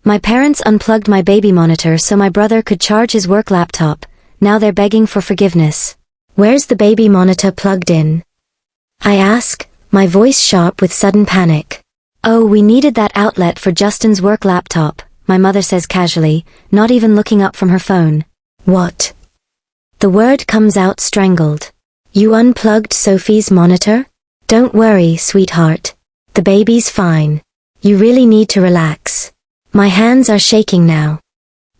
My parents unplugged my baby monitor so my brother could charge his work laptop. Now they're begging for forgiveness. Where's the baby monitor plugged in? I ask, my voice sharp with sudden panic. Oh, we needed that outlet for Justin's work laptop, my mother says casually, not even looking up from her phone. What? The word comes out strangled. You unplugged Sophie's monitor? Don't worry, sweetheart. The baby's fine. You really need to relax. My hands are shaking now.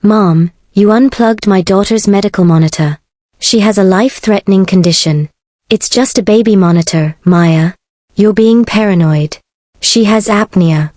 Mom, you unplugged my daughter's medical monitor. She has a life-threatening condition. It's just a baby monitor, Maya. You're being paranoid. She has apnea.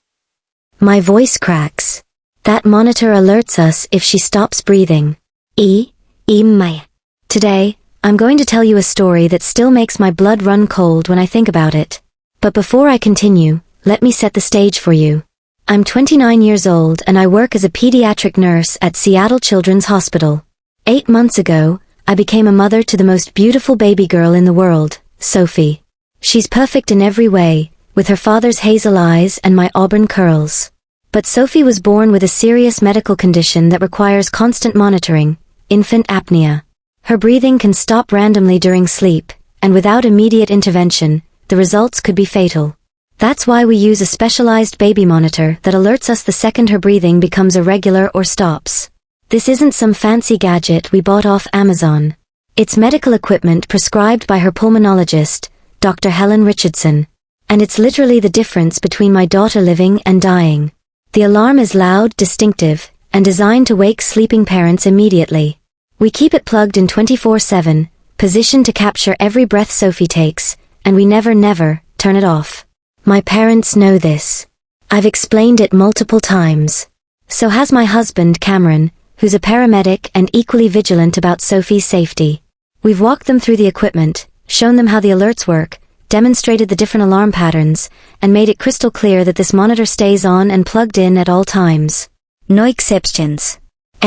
My voice cracks. That monitor alerts us if she stops breathing. Maya. Today, I'm going to tell you a story that still makes my blood run cold when I think about it. But before I continue, let me set the stage for you. I'm 29 years old and I work as a pediatric nurse at Seattle Children's Hospital. 8 months ago, I became a mother to the most beautiful baby girl in the world, Sophie. She's perfect in every way, with her father's hazel eyes and my auburn curls. But Sophie was born with a serious medical condition that requires constant monitoring, infant apnea. Her breathing can stop randomly during sleep, and without immediate intervention, the results could be fatal. That's why we use a specialized baby monitor that alerts us the second her breathing becomes irregular or stops. This isn't some fancy gadget we bought off Amazon. It's medical equipment prescribed by her pulmonologist, Dr. Helen Richardson. And it's literally the difference between my daughter living and dying. The alarm is loud, distinctive, and designed to wake sleeping parents immediately. We keep it plugged in 24/7, positioned to capture every breath Sophie takes, and we never turn it off. My parents know this. I've explained it multiple times. So has my husband, Cameron, who's a paramedic and equally vigilant about Sophie's safety. We've walked them through the equipment, shown them how the alerts work, demonstrated the different alarm patterns, and made it crystal clear that this monitor stays on and plugged in at all times. No exceptions.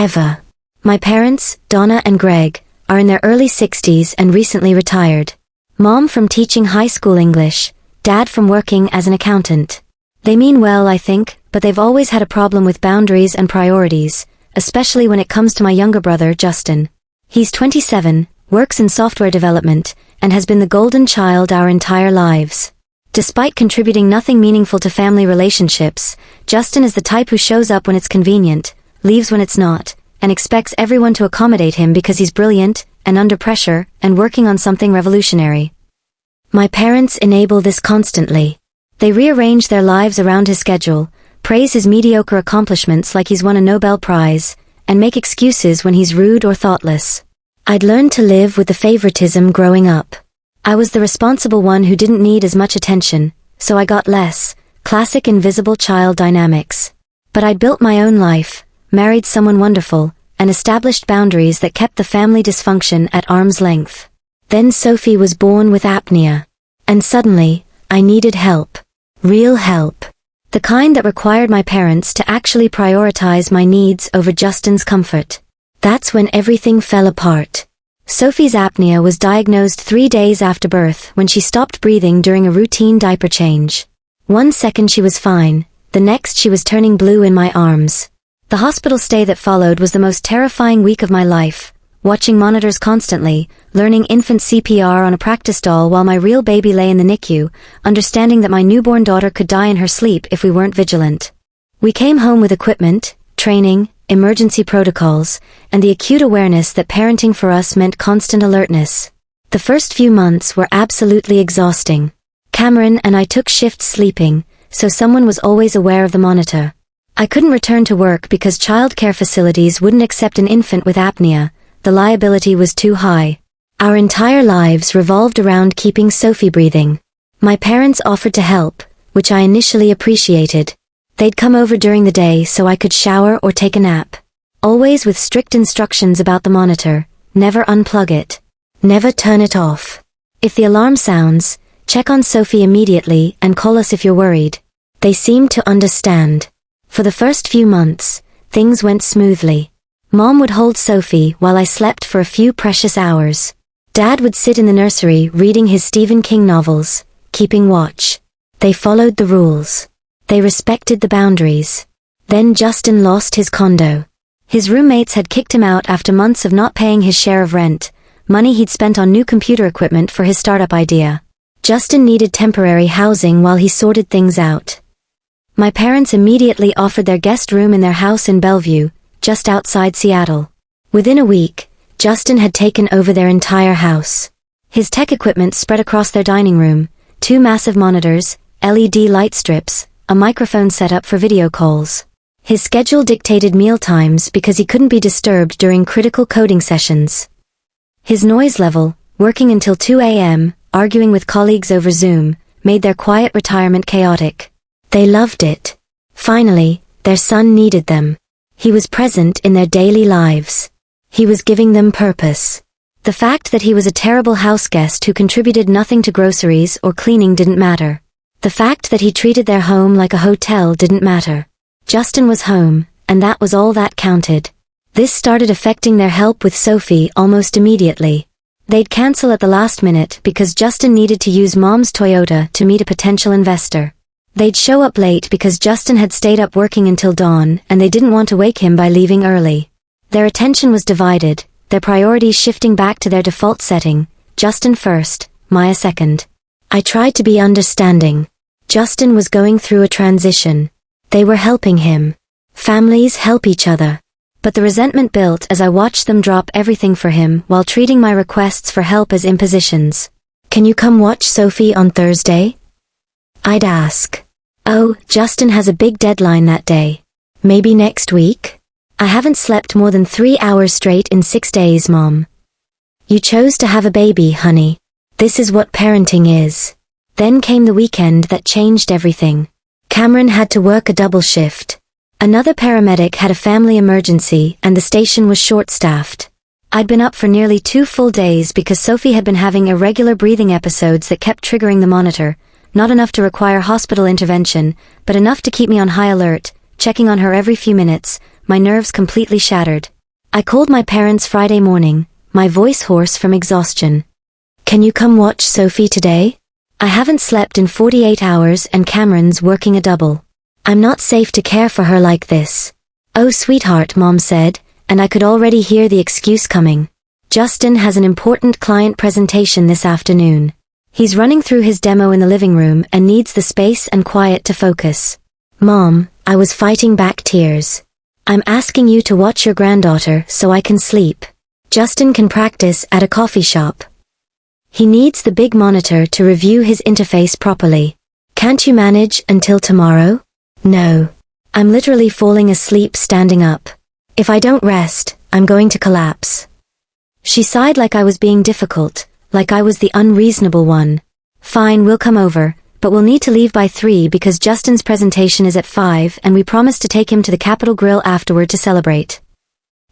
Ever. My parents, Donna and Greg, are in their early 60s and recently retired. Mom from teaching high school English, Dad from working as an accountant. They mean well, I think, but they've always had a problem with boundaries and priorities, especially when it comes to my younger brother, Justin. He's 27, works in software development, and has been the golden child our entire lives. Despite contributing nothing meaningful to family relationships, Justin is the type who shows up when it's convenient, leaves when it's not, and expects everyone to accommodate him because he's brilliant, and under pressure, and working on something revolutionary. My parents enable this constantly. They rearrange their lives around his schedule, praise his mediocre accomplishments like he's won a Nobel Prize, and make excuses when he's rude or thoughtless. I'd learned to live with the favoritism growing up. I was the responsible one who didn't need as much attention, so I got less, classic invisible child dynamics. But I'd built my own life, married someone wonderful, and established boundaries that kept the family dysfunction at arm's length. Then Sophie was born with apnea. And suddenly, I needed help. Real help. The kind that required my parents to actually prioritize my needs over Justin's comfort. That's when everything fell apart. Sophie's apnea was diagnosed 3 days after birth when she stopped breathing during a routine diaper change. 1 second she was fine, the next she was turning blue in my arms. The hospital stay that followed was the most terrifying week of my life. Watching monitors constantly, learning infant CPR on a practice doll while my real baby lay in the NICU, understanding that my newborn daughter could die in her sleep if we weren't vigilant. We came home with equipment, training, emergency protocols, and the acute awareness that parenting for us meant constant alertness. The first few months were absolutely exhausting. Cameron and I took shifts sleeping, so someone was always aware of the monitor. I couldn't return to work because childcare facilities wouldn't accept an infant with apnea. The liability was too high. Our entire lives revolved around keeping Sophie breathing. My parents offered to help, which I initially appreciated. They'd come over during the day so I could shower or take a nap. Always with strict instructions about the monitor, never unplug it. Never turn it off. If the alarm sounds, check on Sophie immediately and call us if you're worried. They seemed to understand. For the first few months, things went smoothly. Mom would hold Sophie while I slept for a few precious hours. Dad would sit in the nursery reading his Stephen King novels, keeping watch. They followed the rules. They respected the boundaries. Then Justin lost his condo. His roommates had kicked him out after months of not paying his share of rent, money he'd spent on new computer equipment for his startup idea. Justin needed temporary housing while he sorted things out. My parents immediately offered their guest room in their house in Bellevue, just outside Seattle. Within a week, Justin had taken over their entire house. His tech equipment spread across their dining room, 2 massive monitors, LED light strips, a microphone set up for video calls. His schedule dictated meal times because he couldn't be disturbed during critical coding sessions. His noise level, working until 2 a.m., arguing with colleagues over Zoom, made their quiet retirement chaotic. They loved it. Finally, their son needed them. He was present in their daily lives. He was giving them purpose. The fact that he was a terrible houseguest who contributed nothing to groceries or cleaning didn't matter. The fact that he treated their home like a hotel didn't matter. Justin was home, and that was all that counted. This started affecting their help with Sophie almost immediately. They'd cancel at the last minute because Justin needed to use Mom's Toyota to meet a potential investor. They'd show up late because Justin had stayed up working until dawn and they didn't want to wake him by leaving early. Their attention was divided, their priorities shifting back to their default setting, Justin first, Maya second. I tried to be understanding. Justin was going through a transition. They were helping him. Families help each other. But the resentment built as I watched them drop everything for him while treating my requests for help as impositions. Can you come watch Sophie on Thursday? I'd ask. Oh, Justin has a big deadline that day. Maybe next week? I haven't slept more than 3 hours straight in 6 days, Mom. You chose to have a baby, honey. This is what parenting is. Then came the weekend that changed everything. Cameron had to work a double shift. Another paramedic had a family emergency and the station was short-staffed. I'd been up for nearly 2 full days because Sophie had been having irregular breathing episodes that kept triggering the monitor, not enough to require hospital intervention, but enough to keep me on high alert, checking on her every few minutes, my nerves completely shattered. I called my parents Friday morning, my voice hoarse from exhaustion. Can you come watch Sophie today? I haven't slept in 48 hours and Cameron's working a double. I'm not safe to care for her like this. Oh sweetheart, Mom said, and I could already hear the excuse coming. Justin has an important client presentation this afternoon. He's running through his demo in the living room and needs the space and quiet to focus. Mom, I was fighting back tears. I'm asking you to watch your granddaughter so I can sleep. Justin can practice at a coffee shop. He needs the big monitor to review his interface properly. Can't you manage until tomorrow? No. I'm literally falling asleep standing up. If I don't rest, I'm going to collapse. She sighed like I was being difficult, like I was the unreasonable one. Fine, we'll come over, but we'll need to leave by 3 because Justin's presentation is at 5 and we promised to take him to the Capitol Grill afterward to celebrate.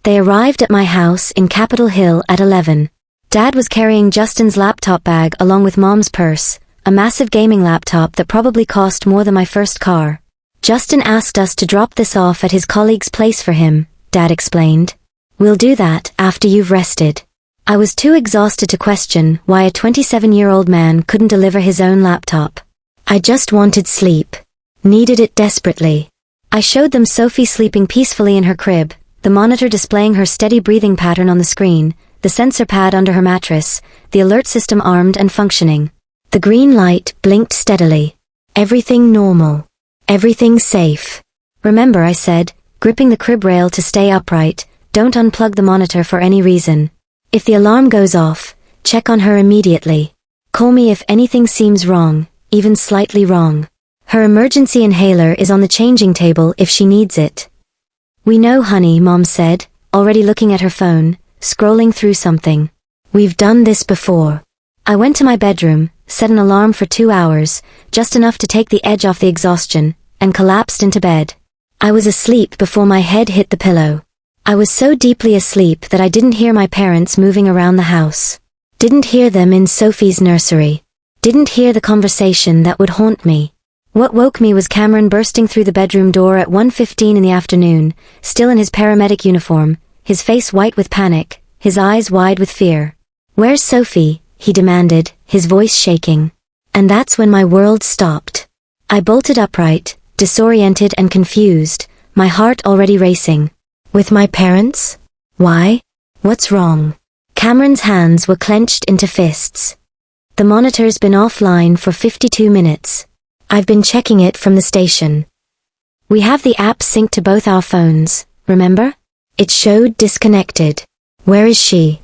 They arrived at my house in Capitol Hill at 11. Dad was carrying Justin's laptop bag along with Mom's purse, a massive gaming laptop that probably cost more than my first car. Justin asked us to drop this off at his colleague's place for him, Dad explained. We'll do that after you've rested. I was too exhausted to question why a 27-year-old man couldn't deliver his own laptop. I just wanted sleep. Needed it desperately. I showed them Sophie sleeping peacefully in her crib, the monitor displaying her steady breathing pattern on the screen, the sensor pad under her mattress, the alert system armed and functioning. The green light blinked steadily. Everything normal. Everything safe. Remember, I said, gripping the crib rail to stay upright, don't unplug the monitor for any reason. If the alarm goes off, check on her immediately. Call me if anything seems wrong, even slightly wrong. Her emergency inhaler is on the changing table if she needs it. We know, honey, Mom said, already looking at her phone, scrolling through something. We've done this before. I went to my bedroom, set an alarm for 2 hours, just enough to take the edge off the exhaustion, and collapsed into bed. I was asleep before my head hit the pillow. I was so deeply asleep that I didn't hear my parents moving around the house. Didn't hear them in Sophie's nursery. Didn't hear the conversation that would haunt me. What woke me was Cameron bursting through the bedroom door at 1:15 in the afternoon, still in his paramedic uniform, his face white with panic, his eyes wide with fear. Where's Sophie? He demanded, his voice shaking. And that's when my world stopped. I bolted upright, disoriented and confused, my heart already racing. With my parents? Why? What's wrong? Cameron's hands were clenched into fists. The monitor's been offline for 52 minutes. I've been checking it from the station. We have the app synced to both our phones, remember? It showed disconnected. Where is she?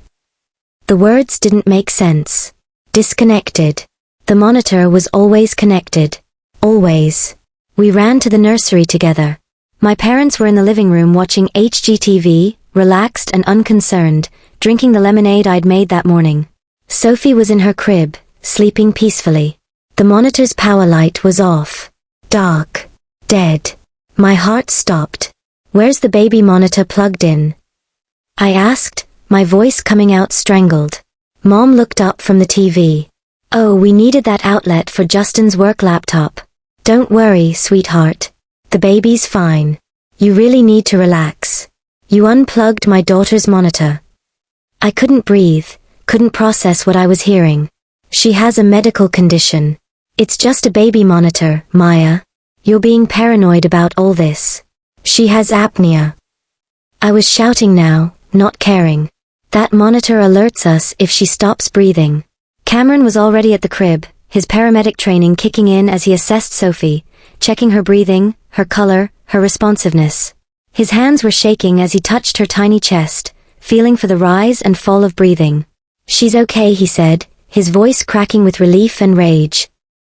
The words didn't make sense. Disconnected. The monitor was always connected. Always. We ran to the nursery together. My parents were in the living room watching HGTV, relaxed and unconcerned, drinking the lemonade I'd made that morning. Sophie was in her crib, sleeping peacefully. The monitor's power light was off. Dark. Dead. My heart stopped. Where's the baby monitor plugged in? I asked, my voice coming out strangled. Mom looked up from the TV. Oh, we needed that outlet for Justin's work laptop. Don't worry, sweetheart. The baby's fine. You really need to relax. You unplugged my daughter's monitor. I couldn't breathe, couldn't process what I was hearing. She has a medical condition. It's just a baby monitor, Maya. You're being paranoid about all this. She has apnea. I was shouting now, not caring. That monitor alerts us if she stops breathing. Cameron was already at the crib, his paramedic training kicking in as he assessed Sophie, checking her breathing, her color, her responsiveness. His hands were shaking as he touched her tiny chest, feeling for the rise and fall of breathing. She's okay, he said, his voice cracking with relief and rage.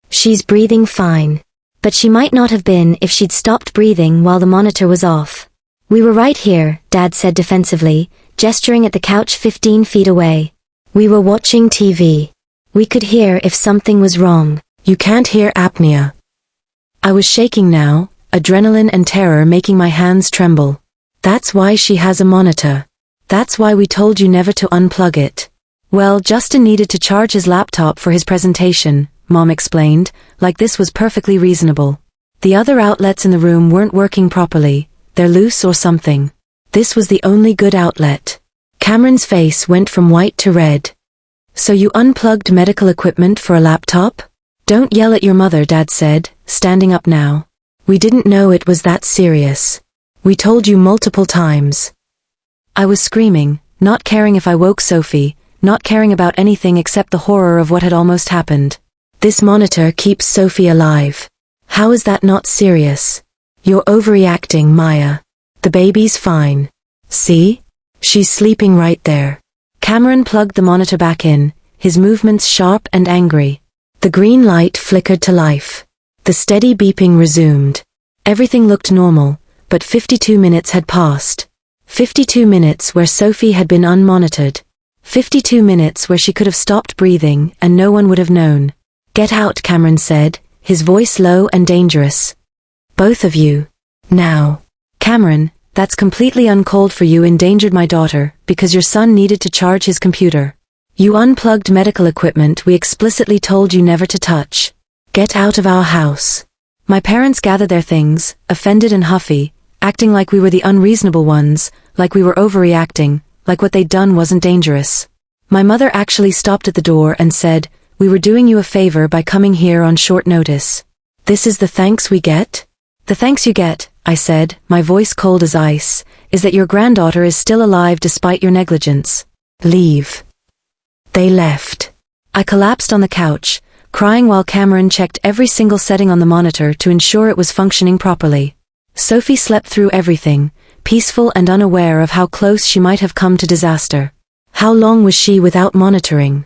She's breathing fine. But she might not have been if she'd stopped breathing while the monitor was off. We were right here, Dad said defensively, gesturing at the couch 15 feet away. We were watching TV. We could hear if something was wrong. You can't hear apnea. I was shaking now, adrenaline and terror making my hands tremble. That's why she has a monitor. That's why we told you never to unplug it. Well, Justin needed to charge his laptop for his presentation, Mom explained, like this was perfectly reasonable. The other outlets in the room weren't working properly, they're loose or something. This was the only good outlet. Cameron's face went from white to red. So you unplugged medical equipment for a laptop? Don't yell at your mother, Dad said, standing up now. We didn't know it was that serious. We told you multiple times. I was screaming, not caring if I woke Sophie, not caring about anything except the horror of what had almost happened. This monitor keeps Sophie alive. How is that not serious? You're overreacting, Maya. The baby's fine. See? She's sleeping right there. Cameron plugged the monitor back in, his movements sharp and angry. The green light flickered to life. The steady beeping resumed. Everything looked normal, but 52 minutes had passed. 52 minutes where Sophie had been unmonitored. 52 minutes where she could have stopped breathing and no one would have known. Get out, Cameron said, his voice low and dangerous. Both of you. Now. Cameron, that's completely uncalled for. You endangered my daughter because your son needed to charge his computer. You unplugged medical equipment we explicitly told you never to touch. Get out of our house. My parents gathered their things, offended and huffy, acting like we were the unreasonable ones, like we were overreacting, like what they'd done wasn't dangerous. My mother actually stopped at the door and said, "We were doing you a favor by coming here on short notice. This is the thanks we get?" "The thanks you get," I said, my voice cold as ice, "is that your granddaughter is still alive despite your negligence. Leave." They left. I collapsed on the couch, crying while Cameron checked every single setting on the monitor to ensure it was functioning properly. Sophie slept through everything, peaceful and unaware of how close she might have come to disaster. How long was she without monitoring?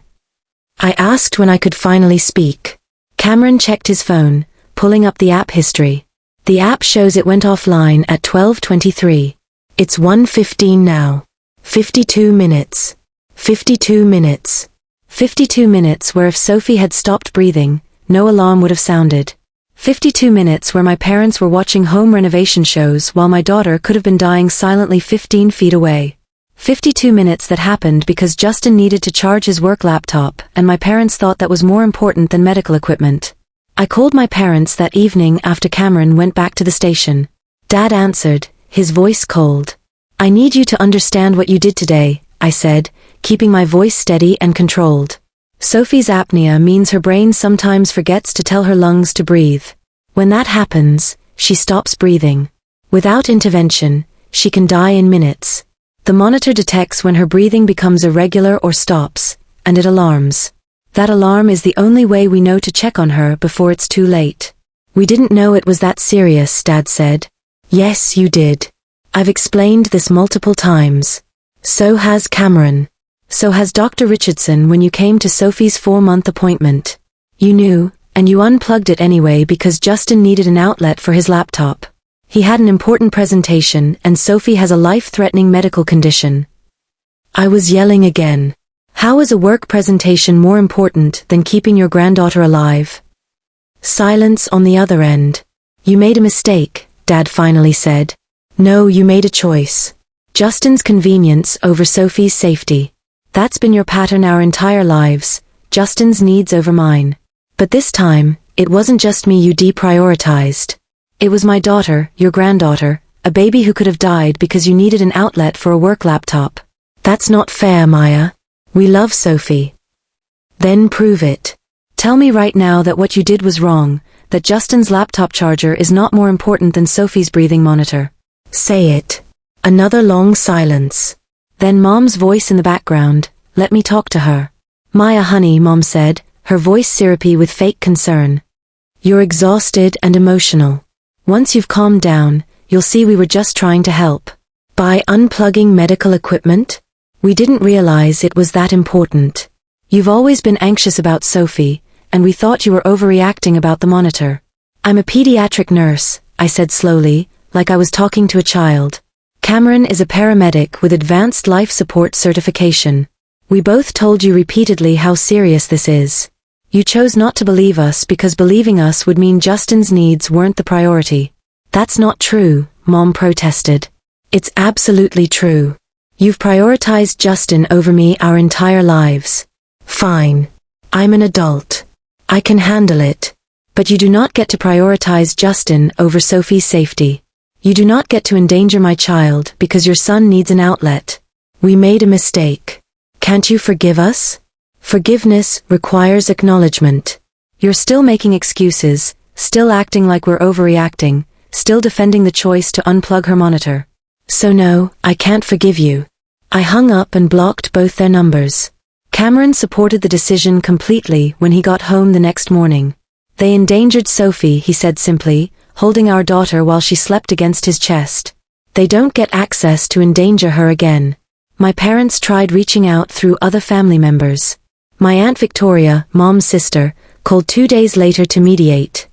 I asked when I could finally speak. Cameron checked his phone, pulling up the app history. The app shows it went offline at 12:23. It's 1:15 now. 52 minutes. 52 minutes. 52 minutes where if Sophie had stopped breathing, no alarm would have sounded. 52 minutes where my parents were watching home renovation shows while my daughter could have been dying silently 15 feet away. 52 minutes that happened because Justin needed to charge his work laptop and my parents thought that was more important than medical equipment. I called my parents that evening after Cameron went back to the station. Dad answered, his voice cold. "I need you to understand what you did today," I said, keeping my voice steady and controlled. "Sophie's apnea means her brain sometimes forgets to tell her lungs to breathe. When that happens, she stops breathing. Without intervention, she can die in minutes. The monitor detects when her breathing becomes irregular or stops, and it alarms. That alarm is the only way we know to check on her before it's too late. We didn't know it was that serious, Dad said. Yes, you did. I've explained this multiple times. So has Cameron. So has Dr. Richardson when you came to Sophie's 4-month appointment. You knew, and you unplugged it anyway because Justin needed an outlet for his laptop. He had an important presentation and Sophie has a life-threatening medical condition. I was yelling again. How is a work presentation more important than keeping your granddaughter alive? Silence on the other end. You made a mistake, Dad finally said. No, you made a choice. Justin's convenience over Sophie's safety. That's been your pattern our entire lives, Justin's needs over mine. But this time, it wasn't just me you deprioritized. It was my daughter, your granddaughter, a baby who could have died because you needed an outlet for a work laptop. That's not fair, Maya. We love Sophie. Then prove it. Tell me right now that what you did was wrong, that Justin's laptop charger is not more important than Sophie's breathing monitor. Say it. Another long silence. Then Mom's voice in the background, let me talk to her. Maya honey, Mom said, her voice syrupy with fake concern. You're exhausted and emotional. Once you've calmed down, you'll see we were just trying to help. By unplugging medical equipment? We didn't realize it was that important. You've always been anxious about Sophie, and we thought you were overreacting about the monitor. I'm a pediatric nurse, I said slowly, like I was talking to a child. Cameron is a paramedic with advanced life support certification. We both told you repeatedly how serious this is. You chose not to believe us because believing us would mean Justin's needs weren't the priority. That's not true, Mom protested. It's absolutely true. You've prioritized Justin over me our entire lives. Fine. I'm an adult. I can handle it. But you do not get to prioritize Justin over Sophie's safety. You do not get to endanger my child because your son needs an outlet. We made a mistake. Can't you forgive us? Forgiveness requires acknowledgement. You're still making excuses, still acting like we're overreacting, still defending the choice to unplug her monitor. So no, I can't forgive you. I hung up and blocked both their numbers. Cameron supported the decision completely when he got home the next morning. They endangered Sophie, he said simply, holding our daughter while she slept against his chest. They don't get access to endanger her again. My parents tried reaching out through other family members. My Aunt Victoria, Mom's sister, called 2 days later to mediate.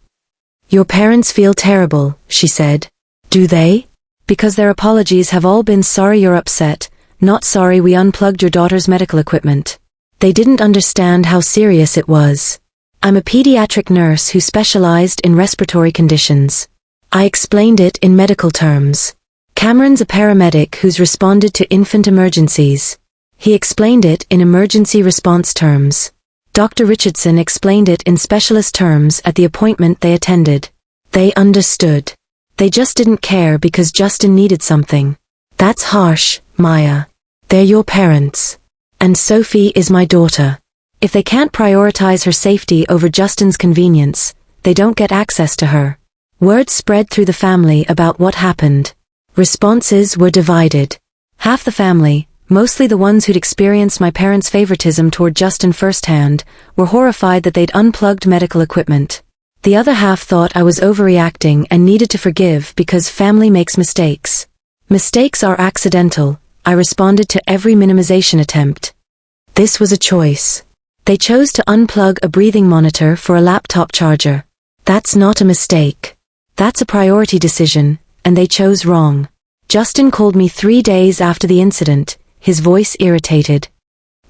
Your parents feel terrible, she said. Do they? Because their apologies have all been sorry you're upset, not sorry we unplugged your daughter's medical equipment. They didn't understand how serious it was. I'm a pediatric nurse who specialized in respiratory conditions. I explained it in medical terms. Cameron's a paramedic who's responded to infant emergencies. He explained it in emergency response terms. Dr. Richardson explained it in specialist terms at the appointment they attended. They understood. They just didn't care because Justin needed something. That's harsh, Maya. They're your parents. And Sophie is my daughter. If they can't prioritize her safety over Justin's convenience, they don't get access to her. Word spread through the family about what happened. Responses were divided. Half the family, mostly the ones who'd experienced my parents' favoritism toward Justin firsthand, were horrified that they'd unplugged medical equipment. The other half thought I was overreacting and needed to forgive because family makes mistakes. Mistakes are accidental, I responded to every minimization attempt. This was a choice. They chose to unplug a breathing monitor for a laptop charger. That's not a mistake. That's a priority decision, and they chose wrong. Justin called me 3 days after the incident, his voice irritated.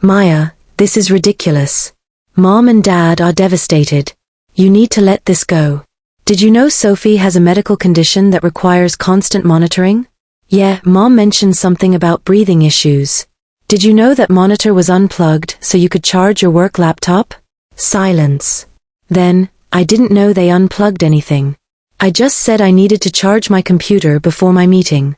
Maya, this is ridiculous. Mom and Dad are devastated. You need to let this go. Did you know Sophie has a medical condition that requires constant monitoring? Yeah, Mom mentioned something about breathing issues. Did you know that monitor was unplugged so you could charge your work laptop? Silence. Then, I didn't know they unplugged anything. I just said I needed to charge my computer before my meeting.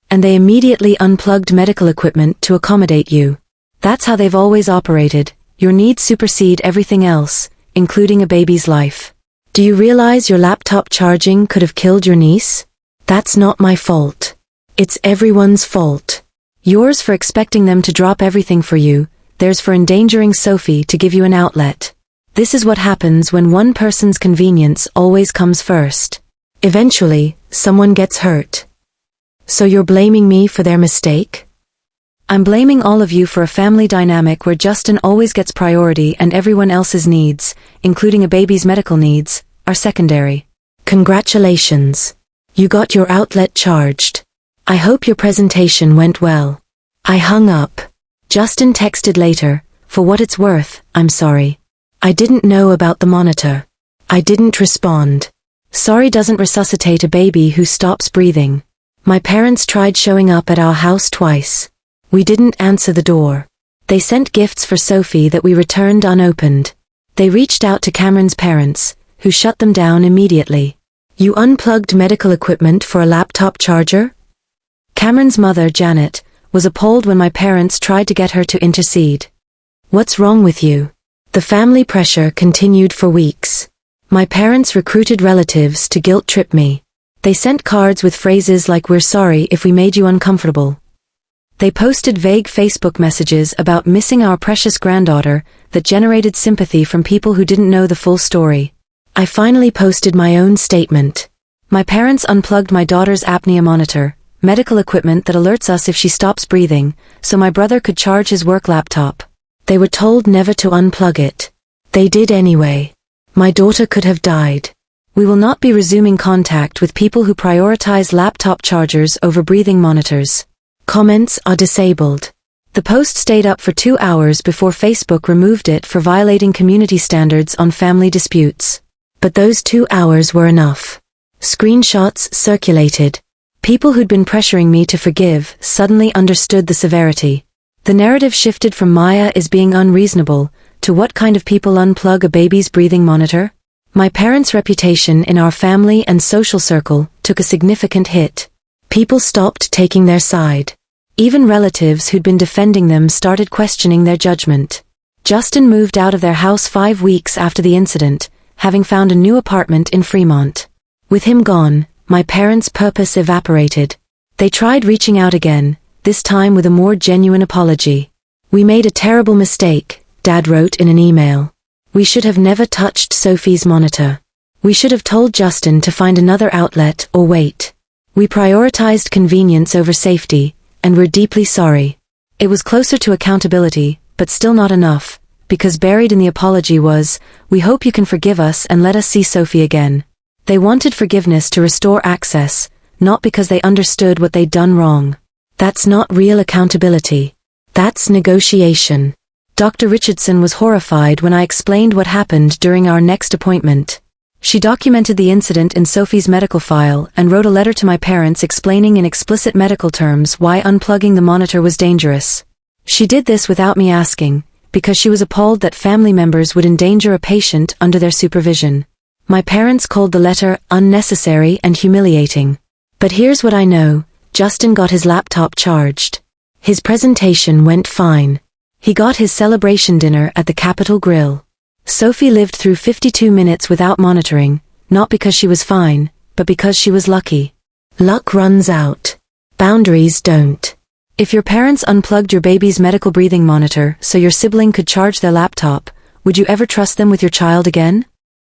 And they immediately unplugged medical equipment to accommodate you. That's how they've always operated. Your needs supersede everything else, including a baby's life. Do you realize your laptop charging could have killed your niece? That's not my fault. It's everyone's fault. Yours for expecting them to drop everything for you, theirs for endangering Sophie to give you an outlet. This is what happens when one person's convenience always comes first. Eventually, someone gets hurt. So you're blaming me for their mistake? I'm blaming all of you for a family dynamic where Justin always gets priority and everyone else's needs, including a baby's medical needs, are secondary. Congratulations. You got your outlet charged. I hope your presentation went well. I hung up. Justin texted later, for what it's worth, I'm sorry. I didn't know about the monitor. I didn't respond. Sorry doesn't resuscitate a baby who stops breathing. My parents tried showing up at our house twice. We didn't answer the door. They sent gifts for Sophie that we returned unopened. They reached out to Cameron's parents, who shut them down immediately. You unplugged medical equipment for a laptop charger? Cameron's mother, Janet, was appalled when my parents tried to get her to intercede. What's wrong with you? The family pressure continued for weeks. My parents recruited relatives to guilt-trip me. They sent cards with phrases like "We're sorry if we made you uncomfortable." They posted vague Facebook messages about missing our precious granddaughter that generated sympathy from people who didn't know the full story. I finally posted my own statement. My parents unplugged my daughter's apnea monitor, medical equipment that alerts us if she stops breathing, so my brother could charge his work laptop. They were told never to unplug it. They did anyway. My daughter could have died. We will not be resuming contact with people who prioritize laptop chargers over breathing monitors. Comments are disabled. The post stayed up for 2 hours before Facebook removed it for violating community standards on family disputes. But those 2 hours were enough. Screenshots circulated. People who'd been pressuring me to forgive suddenly understood the severity. The narrative shifted from Maya is being unreasonable to what kind of people unplug a baby's breathing monitor? My parents' reputation in our family and social circle took a significant hit. People stopped taking their side. Even relatives who'd been defending them started questioning their judgment. Justin moved out of their house 5 weeks after the incident, having found a new apartment in Fremont. With him gone, my parents' purpose evaporated. They tried reaching out again, this time with a more genuine apology. We made a terrible mistake, Dad wrote in an email. We should have never touched Sophie's monitor. We should have told Justin to find another outlet or wait. We prioritized convenience over safety, and we're deeply sorry. It was closer to accountability, but still not enough, because buried in the apology was, "We hope you can forgive us and let us see Sophie again." They wanted forgiveness to restore access, not because they understood what they'd done wrong. That's not real accountability. That's negotiation. Dr. Richardson was horrified when I explained what happened during our next appointment. She documented the incident in Sophie's medical file and wrote a letter to my parents explaining in explicit medical terms why unplugging the monitor was dangerous. She did this without me asking, because she was appalled that family members would endanger a patient under their supervision. My parents called the letter unnecessary and humiliating. But here's what I know, Justin got his laptop charged. His presentation went fine. He got his celebration dinner at the Capitol Grill. Sophie lived through 52 minutes without monitoring, not because she was fine, but because she was lucky. Luck runs out. Boundaries don't. If your parents unplugged your baby's medical breathing monitor so your sibling could charge their laptop, would you ever trust them with your child again?